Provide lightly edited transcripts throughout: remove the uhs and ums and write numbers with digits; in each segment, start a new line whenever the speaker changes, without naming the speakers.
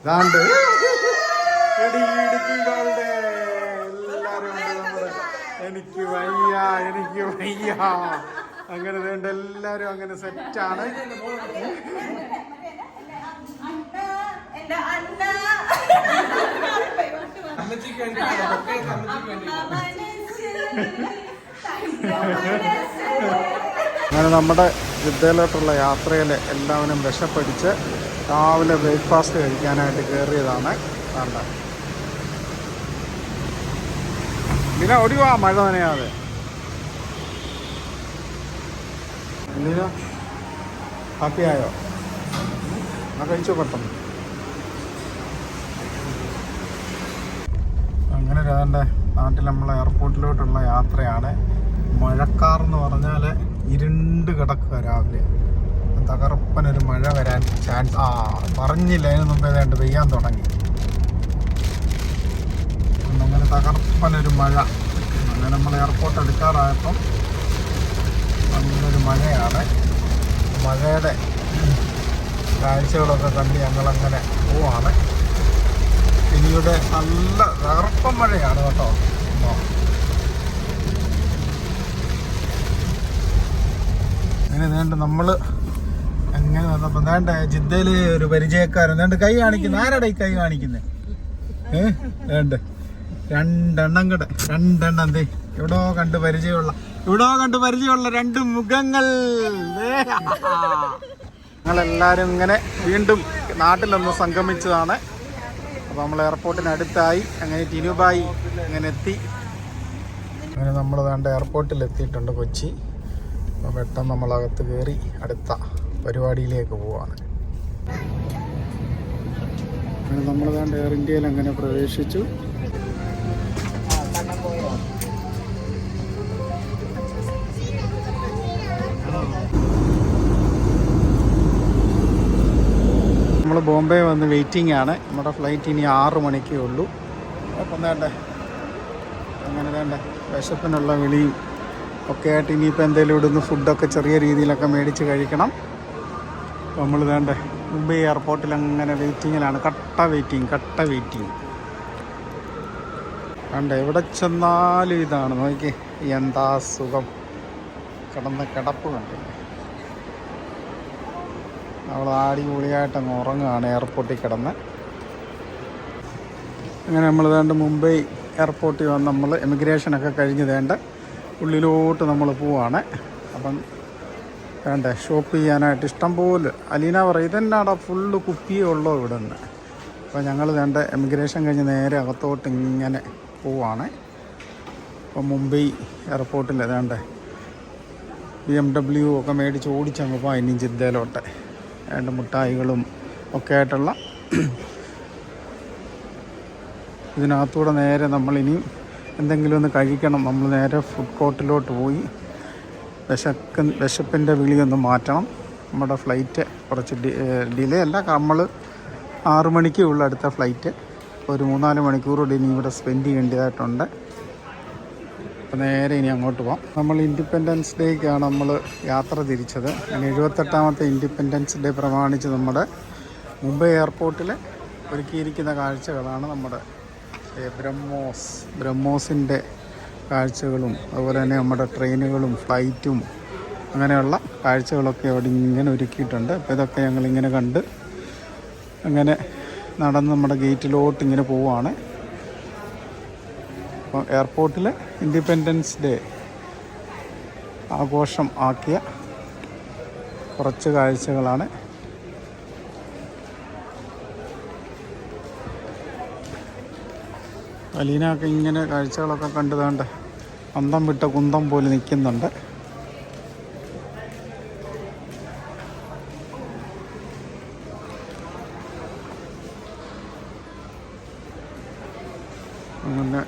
ഇതാണ്ട് ഇടുക്കികളുടെ എല്ലാരും നമ്മുടെ എനിക്ക് വയ്യ അങ്ങനെ വേണ്ട എല്ലാരും അങ്ങനെ സെറ്റാണ്. അങ്ങനെ നമ്മുടെ ജിദ്ദയിലോട്ടുള്ള യാത്രയിൽ എല്ലാവരും വിശപ്പടിച്ച് രാവിലെ ബ്രേക്ക്ഫാസ്റ്റ് കഴിക്കാനായിട്ട് കയറിയതാണ്. വേണ്ട പിന്നെ ഒടിവാ മഴ നനയാതെ. എന്തിനാ ഹാപ്പിയായോ? എന്നാ കഴിച്ചോ പെട്ടെന്ന്. അങ്ങനെ രാവിലെ നാട്ടിൽ നമ്മളെ എയർപോർട്ടിലോട്ടുള്ള യാത്രയാണ്. മഴക്കാറെന്ന് പറഞ്ഞാൽ ഇരുണ്ട് കിടക്കുക. രാവിലെ തകർപ്പനൊരു മഴ വരാൻ ചാൻസ്. പറഞ്ഞില്ല, അതിന് മുമ്പേ ഏതാണ്ട് പെയ്യാൻ തുടങ്ങി. അങ്ങനെ തകർപ്പനൊരു മഴ. അങ്ങനെ നമ്മൾ എയർപോർട്ട് എടുക്കാറായപ്പം നല്ലൊരു മഴയാണ്. മഴയുടെ കാഴ്ചകളൊക്കെ കണ്ട് ഞങ്ങളങ്ങനെ പോവാണ്. ഇനിയുടെ നല്ല തകർപ്പൻ മഴയാണ് കേട്ടോ. അങ്ങനെ വേണ്ട നമ്മൾ അങ്ങനെ വന്നപ്പോൾ വേണ്ട ജിദ്ദയില് ഒരു പരിചയക്കാരൻ വേണ്ട കൈ കാണിക്കുന്ന. ആരാടാ ഈ കൈ കാണിക്കുന്നത്? വേണ്ട രണ്ടെണ്ണം എന്തേ എവിടോ കണ്ട് പരിചയമുള്ള രണ്ട് മുഖങ്ങൾ. ഞങ്ങളെല്ലാരും ഇങ്ങനെ വീണ്ടും നാട്ടിലൊന്ന് സംഗമിച്ചതാണ്. അപ്പോൾ നമ്മൾ എയർപോർട്ടിനടുത്തായി. അങ്ങനെ ടിനുബായി അങ്ങനെ എത്തി. അങ്ങനെ നമ്മൾ വേണ്ട എയർപോർട്ടിൽ എത്തിയിട്ടുണ്ട്, കൊച്ചി. അപ്പോൾ പെട്ടെന്ന് നമ്മളകത്ത് കയറി അടുത്ത പരിപാടിയിലേക്ക് പോവാണ്. അങ്ങനെ നമ്മൾ വേണ്ട എയർ ഇന്ത്യയിൽ അങ്ങനെ പ്രവേശിച്ചു. നമ്മൾ ബോംബെ വന്ന് വെയിറ്റിംഗ് ആണ്. നമ്മുടെ ഫ്ലൈറ്റ് ഇനി 6 മണിക്കേ ഉള്ളൂ. അപ്പം വേണ്ടേ അങ്ങനെ വേണ്ട വിശപ്പിനുള്ള വിളിയും ഒക്കെ ആയിട്ട് ഇനിയിപ്പോൾ എന്തെങ്കിലും ഇവിടുന്ന് ഫുഡൊക്കെ ചെറിയ രീതിയിലൊക്കെ മേടിച്ച് കഴിക്കണം. അപ്പോൾ നമ്മൾ വേണ്ടേ മുംബൈ എയർപോർട്ടിൽ അങ്ങനെ വെയിറ്റിങ്ങിലാണ്. കട്ട വെയിറ്റിംഗ് വേണ്ട. എവിടെ ചെന്നാലും ഇതാണ്. നോക്കി എന്താ സുഖം. കിടപ്പ് കണ്ടില്ല. നമ്മൾ അടിപൊളിയായിട്ടങ്ങ് ഉറങ്ങുകയാണ് എയർപോർട്ടിൽ കിടന്ന്. അങ്ങനെ നമ്മൾ വേണ്ട മുംബൈ എയർപോർട്ടിൽ വന്ന് നമ്മൾ എമിഗ്രേഷനൊക്കെ കഴിഞ്ഞ് വേണ്ട ഉള്ളിലോട്ട് നമ്മൾ പോവാണ്. അപ്പം വേണ്ടേ ഷോപ്പ് ചെയ്യാനായിട്ട് ഇഷ്ടം പോലെ. അലീന പറയും ഇതെന്നാടാ ഫുള്ള് കുപ്പിയേ ഉള്ളോ ഇവിടെ നിന്ന്. അപ്പോൾ ഞങ്ങൾ വേണ്ട എമിഗ്രേഷൻ കഴിഞ്ഞ് നേരെ അകത്തോട്ട് ഇങ്ങനെ പോവാണ്. അപ്പം മുംബൈ എയർപോർട്ടിൽ വേണ്ടേ BMW ഒക്കെ മേടിച്ച് ഓടിച്ചങ്ങ് പോകാം ഇനി ജിദ്ദയിലോട്ട്. വേണ്ട മുട്ടായികളും ഒക്കെ ആയിട്ടുള്ള ഇതിനകത്തൂടെ നേരെ നമ്മളിനിയും എന്തെങ്കിലും ഒന്ന് കഴിക്കണം. നമ്മൾ നേരെ ഫുഡ് കോർട്ടിലോട്ട് പോയി വിശപ്പിൻ്റെ വിളിയൊന്ന് മാറ്റണം. നമ്മുടെ ഫ്ലൈറ്റ് കുറച്ച് ഡിലേ അല്ല, നമ്മൾ 6 മണിക്കേ ഉള്ളൂ അടുത്ത ഫ്ലൈറ്റ്. ഒരു 3-4 മണിക്കൂർ കൂടി ഇനി ഇവിടെ സ്പെൻഡ് ചെയ്യേണ്ടതായിട്ടുണ്ട്. അപ്പോൾ നേരെ ഇനി അങ്ങോട്ട് പോകാം. നമ്മൾ ഇൻഡിപെൻഡൻസ് ഡേക്കാണ് നമ്മൾ യാത്ര തിരിച്ചത്. അങ്ങനെ 78ാമത്തെ ഇൻഡിപെൻഡൻസ് ഡേ പ്രമാണിച്ച് നമ്മുടെ മുംബൈ എയർപോർട്ടിൽ ഒരുക്കിയിരിക്കുന്ന കാഴ്ചകളാണ് നമ്മുടെ ബ്രഹ്മോസിൻ്റെ കാഴ്ചകളും അതുപോലെ തന്നെ നമ്മുടെ ട്രെയിനുകളും ഫ്ലൈറ്റും അങ്ങനെയുള്ള കാഴ്ചകളൊക്കെ അവിടെ ഇങ്ങനെ ഒരുക്കിയിട്ടുണ്ട്. അപ്പോൾ ഇതൊക്കെ ഞങ്ങളിങ്ങനെ കണ്ട് അങ്ങനെ നടന്ന് നമ്മുടെ ഗേറ്റിലോട്ട് ഇങ്ങനെ പോവുകയാണ്. അപ്പോൾ എയർപോർട്ടിൽ ഇൻഡിപെൻഡൻസ് ഡേ ആഘോഷം ആക്കിയ കുറച്ച് കാഴ്ചകളാണ്. അലീനയൊക്കെ ഇങ്ങനെ കാഴ്ചകളൊക്കെ കണ്ടുതാണ്ട് അന്തം വിട്ട കുന്തം പോലെ നിൽക്കുന്നുണ്ട്. അങ്ങനെ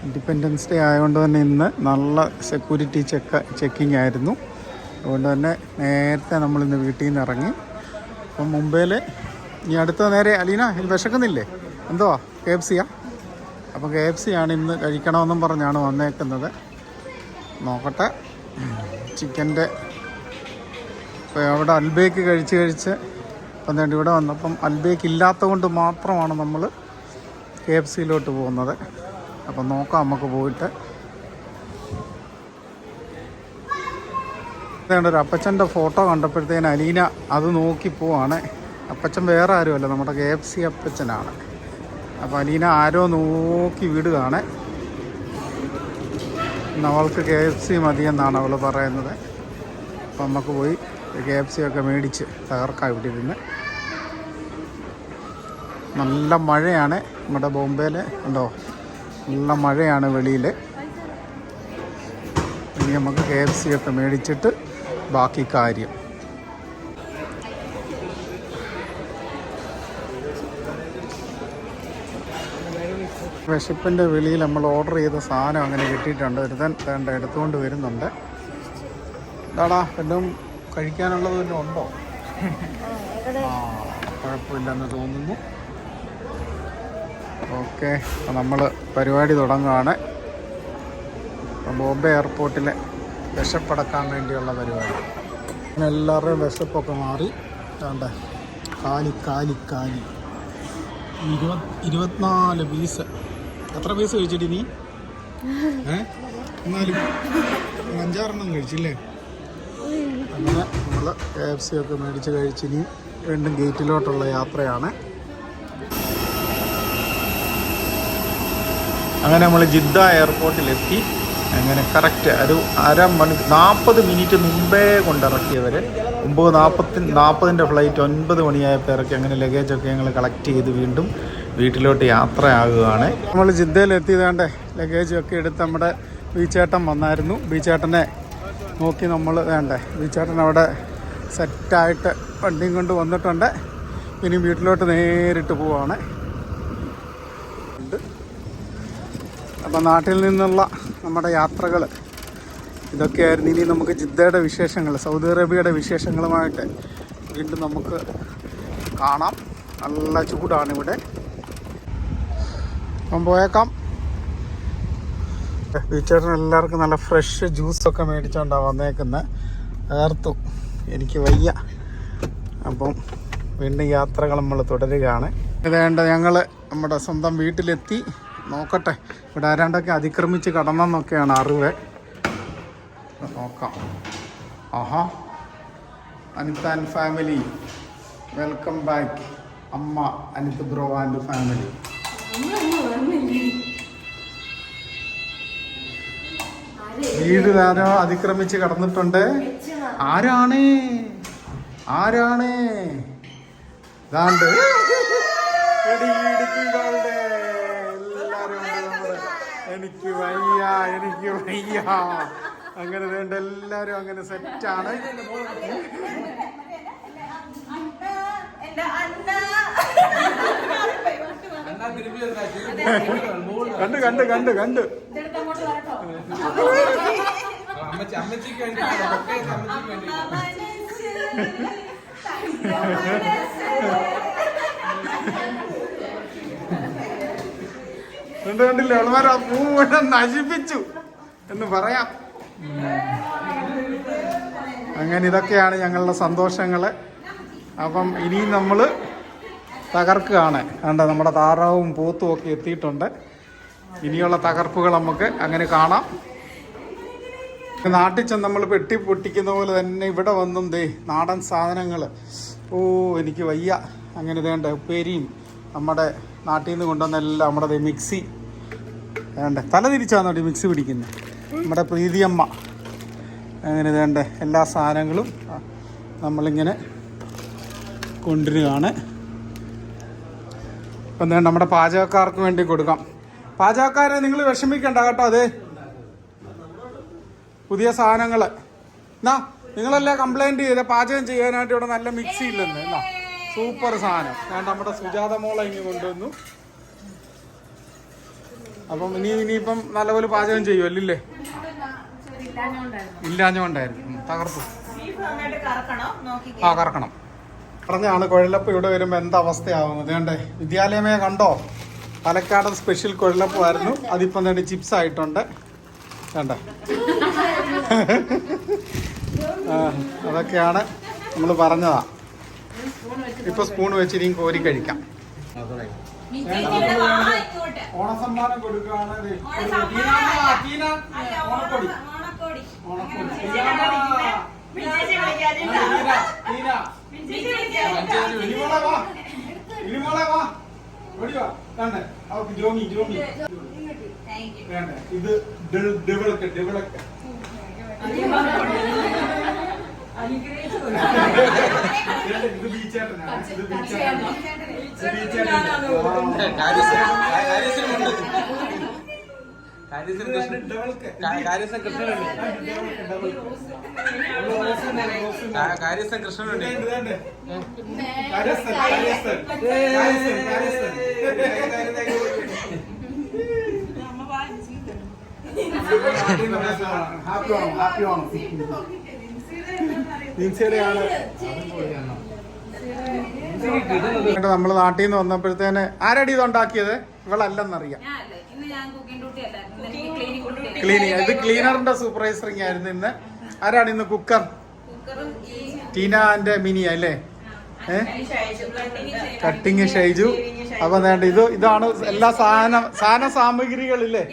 ഇൻഡിപെൻഡൻസ് ഡേ ആയതുകൊണ്ട് തന്നെ ഇന്ന് നല്ല സെക്യൂരിറ്റി ചെക്കിംഗ് ആയിരുന്നു. അതുകൊണ്ട് തന്നെ നേരത്തെ നമ്മളിന്ന് വീട്ടിൽ നിന്ന് ഇറങ്ങി. അപ്പം മുംബൈയിൽ ഇനി അടുത്ത നേരെ അലീന വിശക്കുന്നില്ലേ? എന്തുവാ KFCയാ? അപ്പോൾ KFC ആണ് ഇന്ന് കഴിക്കണമെന്നും പറഞ്ഞാണ് വന്നേക്കുന്നത്. നോക്കട്ടെ ചിക്കൻ്റെ. ഇപ്പോൾ അവിടെ അൽബേക്ക് കഴിച്ച് അപ്പം വേണ്ടി ഇവിടെ വന്നപ്പം അൽബേക്ക് ഇല്ലാത്തത് കൊണ്ട് മാത്രമാണ് നമ്മൾ KFC-യിലോട്ട് പോകുന്നത്. അപ്പം നോക്കാം നമുക്ക് പോയിട്ട്. ഇതേണ്ട ഒരു അപ്പച്ചൻ്റെ ഫോട്ടോ കണ്ടപ്പോഴത്തേന് അലീന അത് നോക്കി പോവാണ്. അപ്പച്ചൻ വേറെ ആരുമല്ല, നമ്മുടെ KFC അപ്പച്ചനാണ്. അപ്പോൾ അലീന ആരോ നോക്കി വിടുകയാണ്. അവൾക്ക് KFC മതിയെന്നാണ് അവൾ പറയുന്നത്. അപ്പം നമുക്ക് പോയി KFC ഒക്കെ മേടിച്ച് തകർക്കാം ഇവിടെ ഇരുന്ന്. നല്ല മഴയാണ് നമ്മുടെ ബോംബെയിൽ, ഉണ്ടോ? നല്ല മഴയാണ് വെളിയിൽ. ഇനി നമുക്ക് KFC ഒക്കെ മേടിച്ചിട്ട് ബാക്കി കാര്യം. വിശപ്പിൻ്റെ വെളിയിൽ നമ്മൾ ഓർഡർ ചെയ്ത സാധനം അങ്ങനെ കിട്ടിയിട്ടുണ്ട്. ഒരുത്തൻ വേണ്ട എടുത്തുകൊണ്ട് വരുന്നുണ്ട്. എന്താടാ വല്ലതും കഴിക്കാനുള്ളത് വല്ലതും ഉണ്ടോ? കുഴപ്പമില്ലെന്ന് തോന്നുന്നു. ഓക്കെ, നമ്മൾ പരിപാടി തുടങ്ങുകയാണ്. ബോംബെ എയർപോർട്ടിലെ വിശപ്പടക്കാൻ വേണ്ടിയുള്ള പരിപാടി. എല്ലാവരുടെയും വിശപ്പൊക്കെ മാറി. വേണ്ട കാലി 24 പീസ്. എത്ര പീസ് കഴിച്ചിട്ട് നീ? എന്നാലും 5-6 കഴിച്ചില്ലേ? അങ്ങനെ നമ്മൾ KFC ഒക്കെ മേടിച്ച് കഴിച്ചിനി വീണ്ടും ഗേറ്റിലോട്ടുള്ള യാത്രയാണ്. അങ്ങനെ നമ്മൾ ജിദ്ദ എയർപോർട്ടിലെത്തി. അങ്ങനെ കറക്റ്റ് ഒരു 40 മിനിറ്റ് മുമ്പേ കൊണ്ടിറക്കിയവർ. 9:40 ഫ്ലൈറ്റ് 9 മണിയായപ്പോൾ ഇറക്കി. അങ്ങനെ ലഗേജൊക്കെ ഞങ്ങൾ കളക്ട് ചെയ്ത് വീണ്ടും വീട്ടിലോട്ട് യാത്രയാകുകയാണ്. നമ്മൾ ജിദ്ദയിലെത്തിയതാണ്ട് ലഗേജൊക്കെ എടുത്ത് നമ്മുടെ ബീച്ചേട്ടൻ വന്നായിരുന്നു. ബീച്ചേട്ടനെ നോക്കി നമ്മൾ ബീച്ചേട്ടൻ അവിടെ സെറ്റായിട്ട് വണ്ടിയും കൊണ്ട് വന്നിട്ടുണ്ട്. ഇനി വീട്ടിലോട്ട് നേരിട്ട് പോവാണ്. അപ്പം നാട്ടിൽ നിന്നുള്ള നമ്മുടെ യാത്രകൾ ഇതൊക്കെയായിരുന്നു. ഇനി നമുക്ക് ജിദ്ദയുടെ വിശേഷങ്ങൾ, സൗദി അറേബ്യയുടെ വിശേഷങ്ങളുമായിട്ട് വീണ്ടും നമുക്ക് കാണാം. നല്ല ചൂടാണ് ഇവിടെ. അപ്പം പോയേക്കാം. ബീച്ചേട്ടൻ എല്ലാവർക്കും നല്ല ഫ്രഷ് ജ്യൂസൊക്കെ മേടിച്ചോണ്ടാണ് വന്നേക്കുന്നത്. ഏർത്തു എനിക്ക് വയ്യ. അപ്പം വീണ്ടും യാത്രകൾ നമ്മൾ തുടരുകയാണ്. ഇതേണ്ട ഞങ്ങൾ നമ്മുടെ സ്വന്തം വീട്ടിലെത്തി. നോക്കട്ടെ, ഇവിടെ ആരാണ്ടൊക്കെ അതിക്രമിച്ച് കടന്നെന്നൊക്കെയാണ് അറിവ്. നോക്കാം. ആഹാ, Anitha and family, welcome back. അമ്മ അനിത് ബ്രോ ആൻഡ് ഫാമിലി. വീടിലാരോ അതിക്രമിച്ച് കടന്നിട്ടുണ്ട്. ആരാണ്? ഇതാണ്ട് എനിക്ക് വയ്യ. അങ്ങനെ വേണ്ട എല്ലാരും അങ്ങനെ സെറ്റാണ്. കണ്ട് കണ്ടില്ല അവൾമാർ ആ പൂ മുഴുവൻ നശിപ്പിച്ചു എന്ന് പറയാം. അങ്ങനെ ഇതൊക്കെയാണ് ഞങ്ങളുടെ സന്തോഷങ്ങൾ. അപ്പം ഇനിയും നമ്മൾ തകർക്കുകയാണ്. കണ്ട നമ്മുടെ താറാവും പോത്തും ഒക്കെ എത്തിയിട്ടുണ്ട്. ഇനിയുള്ള തകർപ്പുകൾ നമുക്ക് അങ്ങനെ കാണാം. നാട്ടിൽ ചെന്ന് നമ്മൾ പെട്ടി പൊട്ടിക്കുന്ന പോലെ തന്നെ ഇവിടെ വന്നും നാടൻ സാധനങ്ങൾ. എനിക്ക് വയ്യ. അങ്ങനെ വേണ്ട ഉപ്പേരിയും നമ്മുടെ നാട്ടിൽ നിന്ന് കൊണ്ടുവന്നെല്ലാം നമ്മുടെ മിക്സി വേണ്ട തല തിരിച്ചാന്നോട്ടി മിക്സി പിടിക്കുന്നത് നമ്മുടെ പ്രീതിയമ്മ. അങ്ങനെ വേണ്ട എല്ലാ സാധനങ്ങളും നമ്മളിങ്ങനെ കൊണ്ടുവരികയാണ്. ഇപ്പം എന്താ നമ്മുടെ പാചകക്കാർക്ക് വേണ്ടി കൊടുക്കാം. പാചകക്കാരെ നിങ്ങൾ വിഷമിക്കണ്ട കേട്ടോ. അതെ പുതിയ സാധനങ്ങൾ എന്നാ നിങ്ങളെല്ലാം കംപ്ലൈൻറ്റ് ചെയ്ത പാചകം ചെയ്യാനായിട്ട് ഇവിടെ നല്ല മിക്സി ഇല്ലെന്ന്. എന്നാ സൂപ്പർ സാധനം. ഞാൻ നമ്മുടെ സുജാത മോളെ ഇനി കൊണ്ടുവന്നു. അപ്പം ഇനിയിപ്പം നല്ലപോലെ പാചകം ചെയ്യുമല്ലേ? ഇല്ലാഞ്ഞോണ്ടായിരുന്നു. തകർത്തു. കറക്കണം. പറഞ്ഞാണ് കുഴലപ്പം ഇവിടെ വരുമ്പോൾ എന്താ അവസ്ഥയാവുന്നത്. വേണ്ടേ വിദ്യാലയമേ കണ്ടോ? പാലക്കാടൻ സ്പെഷ്യൽ കുഴലപ്പമായിരുന്നു. അതിപ്പം വേണ്ടി ചിപ്സ് ആയിട്ടുണ്ട്. വേണ്ട അതൊക്കെയാണ് നമ്മൾ പറഞ്ഞതാ. ഇപ്പൊ സ്പൂൺ വെച്ച് ഇനിയും കോരി കഴിക്കാം. ഓണസമ്മാനം കൊടുക്കുകയാണ്. ഇത് ഡെവലക്ക് കൃഷ്ണനുണ്ട്. നമ്മള് നാട്ടിൽ നിന്ന് വന്നപ്പോഴത്തേന് ആരടി ഇത് ഉണ്ടാക്കിയത്? ഇവളല്ലെന്നറിയാം. ക്ലീനിങ്, ഇത് ക്ലീനറിന്റെ സൂപ്പർവൈസറിങ് ആയിരുന്നു ഇന്ന്. ആരാണ് ഇന്ന് കുക്കർ? ടീന ആൻഡ് മിനി അല്ലേ? കട്ടിങ് ഷൈജു. അപ്പൊ വേണ്ട ഇതാണ് എല്ലാ സാധന സാമഗ്രികളില്ലേ,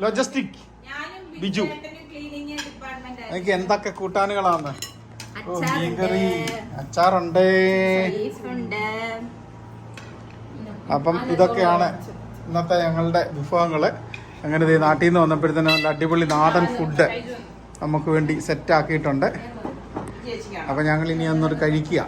ലോജിസ്റ്റിക് ബിജു. എനിക്ക് എന്തൊക്കെ കൂട്ടാനുകളാണ്. ഓ, മീൻകറി, അച്ചാറുണ്ട്. അപ്പം ഇതൊക്കെയാണ് ഇന്നത്തെ ഞങ്ങളുടെ വിഭവങ്ങള്. അങ്ങനെ നാട്ടിൽ നിന്ന് വന്നപ്പോഴത്തേനും നല്ല അടിപൊളി നാടൻ ഫുഡ് നമുക്ക് വേണ്ടി സെറ്റ് ആക്കിയിട്ടുണ്ട്. അപ്പം ഞങ്ങൾ ഇനി ഒന്നൊരു കഴിക്കുക.